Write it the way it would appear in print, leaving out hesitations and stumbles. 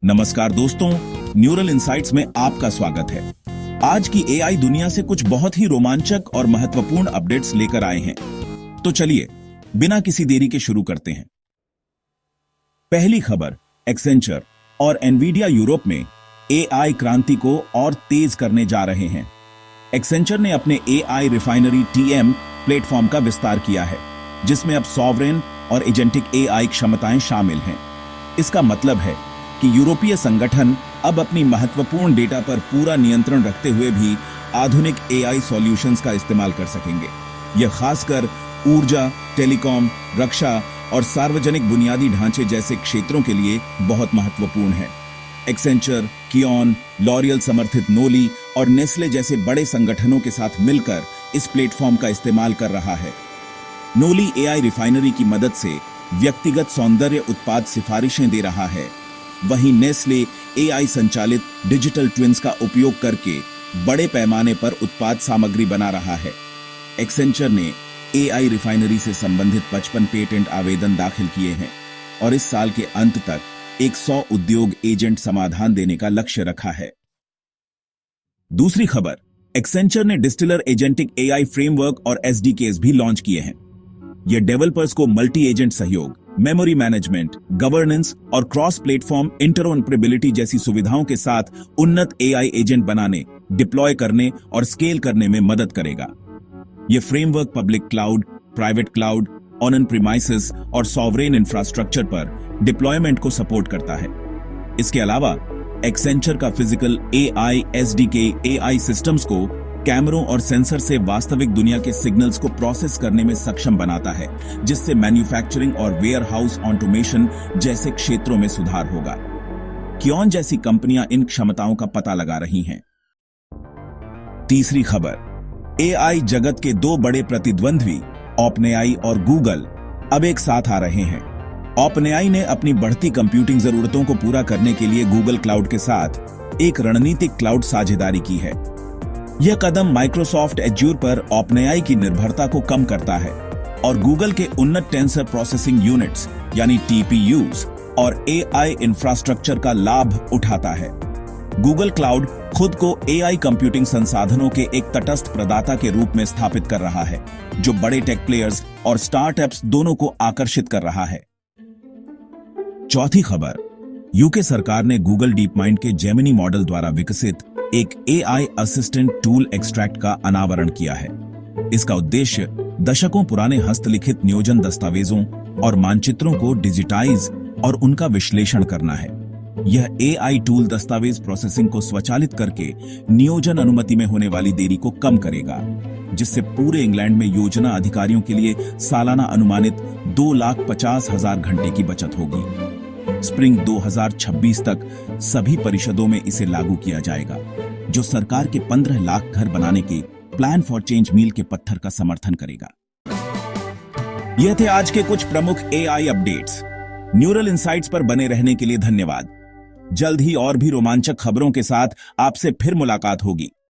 नमस्कार दोस्तों, neural insights में आपका स्वागत है। आज की एआई दुनिया से कुछ बहुत ही रोमांचक और महत्वपूर्ण अपडेट्स लेकर आए हैं। तो चलिए बिना किसी देरी के शुरू करते हैं। पहली खबर, एक्सेंचर और एनवीडिया यूरोप में एआई क्रांति को और तेज करने जा रहे हैं। एक्सेंचर ने अपने एआई रिफाइनरी टीएम प्लेटफॉर्म का विस्तार किया है, जिसमें अब सॉवरेन और एजेंटिक एआई क्षमताएं शामिल हैं। इसका मतलब है कि यूरोपीय संगठन अब अपनी महत्वपूर्ण डेटा पर पूरा नियंत्रण रखते हुए भी आधुनिक एआई सॉल्यूशंस का इस्तेमाल कर सकेंगे। यह खासकर ऊर्जा, टेलीकॉम, रक्षा और सार्वजनिक बुनियादी ढांचे जैसे क्षेत्रों के लिए बहुत महत्वपूर्ण है। एक्सेंचर, कियोन, लॉरियल समर्थित नोली और नेस्ले जैसे बड़े संगठनों के साथ मिलकर इस प्लेटफॉर्म का इस्तेमाल कर रहा है। नोली एआई रिफाइनरी की मदद से व्यक्तिगत सौंदर्य उत्पाद सिफारिशें दे रहा है, वहीं नेस्ले एआई संचालित डिजिटल ट्विन्स का उपयोग करके बड़े पैमाने पर उत्पाद सामग्री बना रहा है। एक्सेंचर ने एआई रिफाइनरी से संबंधित 55 पेटेंट आवेदन दाखिल किए हैं और इस साल के अंत तक 100 उद्योग एजेंट समाधान देने का लक्ष्य रखा है। दूसरी खबर, एक्सेंचर ने डिस्टिलर एजेंटिक एआई फ्रेमवर्क और एसडीकेस भी लॉन्च किए हैं। ये डेवलपर्स को मल्टी एजेंट सहयोग, मेमोरी मैनेजमेंट, गवर्नेंस और क्रॉस प्लेटफॉर्म इंटरऑपरेबिलिटी जैसी सुविधाओं के साथ उन्नत एआई एजेंट बनाने, डिप्लॉय करने और स्केल करने में मदद करेगा। यह framework public cloud, private cloud, on premises और सॉवरेन इंफ्रास्ट्रक्चर पर डिप्लॉयमेंट को सपोर्ट करता है। इसके अलावा एक्सेंचर का physical AI SDK AI systems को कैमरों और सेंसर से वास्तविक दुनिया के सिग्नल्स को प्रोसेस करने में सक्षम बनाता है, जिससे मैन्युफैक्चरिंग और वेयरहाउस ऑटोमेशन जैसे क्षेत्रों में सुधार होगा। कियोन जैसी कंपनियां इन क्षमताओं का पता लगा रही हैं। तीसरी खबर, एआई जगत के दो बड़े प्रतिद्वंद्वी ओपनएआई और गूगल अब एक साथ आ रहे हैं। ओपनएआई ने अपनी बढ़ती कंप्यूटिंग जरूरतों को पूरा करने के लिए गूगल क्लाउड के साथ एक रणनीतिक क्लाउड साझेदारी की है। यह कदम माइक्रोसॉफ्ट एज्यूर पर ओपनएआई की निर्भरता को कम करता है और गूगल के उन्नत टेंसर प्रोसेसिंग यूनिट्स यानी टीपीयूज और एआई इंफ्रास्ट्रक्चर का लाभ उठाता है। गूगल क्लाउड खुद को एआई कंप्यूटिंग संसाधनों के एक तटस्थ प्रदाता के रूप में स्थापित कर रहा है, जो बड़े टेक प्लेयर्स और स्टार्टअप्स दोनों को आकर्षित कर रहा है। चौथी खबर, यूके सरकार ने गूगल डीप माइंड के जेमिनी मॉडल द्वारा विकसित एक एआई असिस्टेंट टूल एक्सट्रैक्ट का अनावरण किया है। इसका उद्देश्य दशकों पुराने हस्तलिखित नियोजन दस्तावेजों और मानचित्रों को डिजिटाइज और उनका विश्लेषण करना है। यह एआई टूल दस्तावेज प्रोसेसिंग को स्वचालित करके नियोजन अनुमति में होने वाली देरी को कम करेगा, जिससे पूरे इंग्लैंड में योजना अधिकारियों के लिए सालाना अनुमानित 2,50,000 घंटे की बचत होगी। स्प्रिंग 2026 तक सभी परिषदों में इसे लागू किया जाएगा, जो सरकार के 15 लाख घर बनाने के प्लान फॉर चेंज मील के पत्थर का समर्थन करेगा। यह थे आज के कुछ प्रमुख एआई अपडेट्स। न्यूरल इनसाइट्स पर बने रहने के लिए धन्यवाद। जल्द ही और भी रोमांचक खबरों के साथ आपसे फिर मुलाकात होगी।